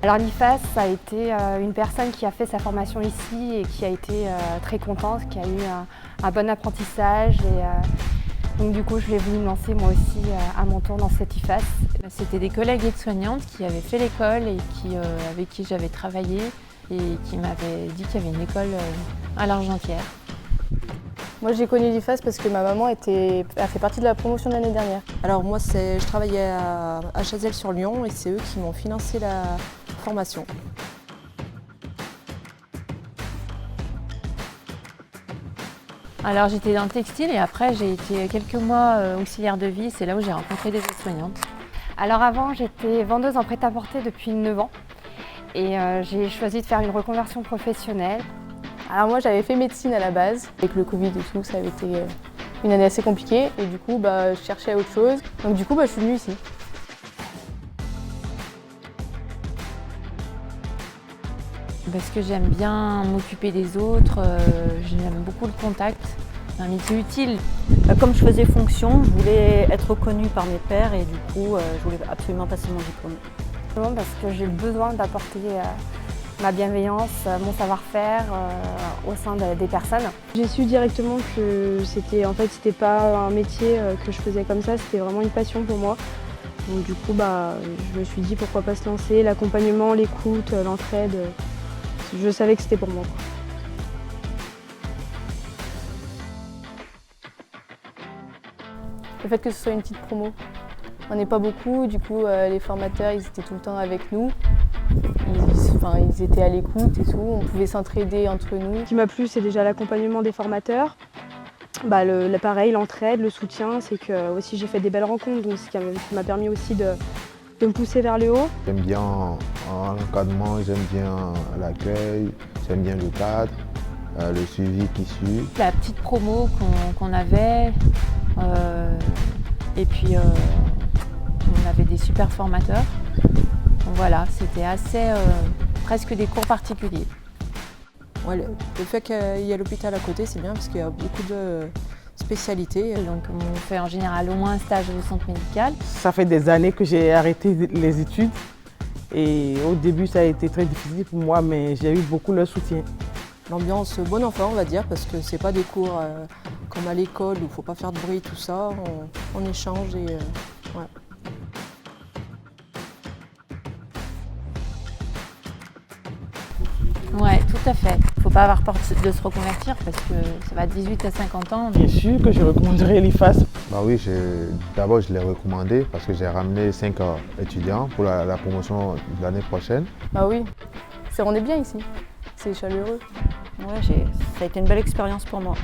Alors l'IFAS, ça a été une personne qui a fait sa formation ici et qui a été très contente, qui a eu un bon apprentissage. Donc du coup, je l'ai voulu me lancer moi aussi à mon tour dans cette IFAS. C'était des collègues aides-soignantes qui avaient fait l'école et avec qui j'avais travaillé et qui m'avaient dit qu'il y avait une école à l'Argentière. Moi j'ai connu l'IFAS parce que ma maman a fait partie de la promotion de l'année dernière. Alors moi je travaillais à Chazelles-sur-Lyon et c'est eux qui m'ont financé la formation. Alors j'étais dans le textile et après j'ai été quelques mois auxiliaire de vie, c'est là où j'ai rencontré des aides-soignantes. Alors avant, j'étais vendeuse en prêt-à-porter depuis 9 ans et j'ai choisi de faire une reconversion professionnelle. Alors moi j'avais fait médecine à la base, avec le Covid et tout, ça avait été une année assez compliquée et du coup je cherchais autre chose. Donc du coup je suis venue ici. Parce que j'aime bien m'occuper des autres, j'aime beaucoup le contact, c'est un métier utile. Comme je faisais fonction, je voulais être reconnue par mes pairs et du coup je voulais absolument passer mon diplôme. Parce que j'ai besoin d'apporter ma bienveillance, mon savoir-faire au sein des personnes. J'ai su directement que c'était pas un métier que je faisais comme ça, c'était vraiment une passion pour moi. Donc du coup je me suis dit pourquoi pas se lancer, l'accompagnement, l'écoute, l'entraide, je savais que c'était pour moi. Le fait que ce soit une petite promo, on n'est pas beaucoup, du coup les formateurs ils étaient tout le temps avec nous. Ils étaient à l'écoute et tout, on pouvait s'entraider entre nous. Ce qui m'a plu, c'est déjà l'accompagnement des formateurs. Pareil, l'entraide, le soutien, c'est que aussi j'ai fait des belles rencontres, donc ce qui m'a permis aussi de me pousser vers le haut. J'aime bien l'encadrement, j'aime bien l'accueil, j'aime bien le cadre, le suivi qui suit. La petite promo qu'on avait, et puis on avait des super formateurs. Donc voilà, c'était assez presque des cours particuliers. Ouais, le fait qu'il y ait l'hôpital à côté, c'est bien parce qu'il y a beaucoup de spécialités. Donc on fait en général au moins un stage au centre médical. Ça fait des années que j'ai arrêté les études et au début ça a été très difficile pour moi, mais j'ai eu beaucoup leur soutien. L'ambiance bon enfant, on va dire, parce que c'est pas des cours comme à l'école où il ne faut pas faire de bruit, tout ça. On échange et ouais. Ouais, tout à fait. Il ne faut pas avoir peur de se reconvertir parce que ça va de 18 à 50 ans. Bien sûr que je recommanderais l'IFAS. Oui, d'abord je l'ai recommandé parce que j'ai ramené 5 étudiants pour la promotion de l'année prochaine. Oui, on est bien ici, c'est chaleureux. Ouais, ça a été une belle expérience pour moi.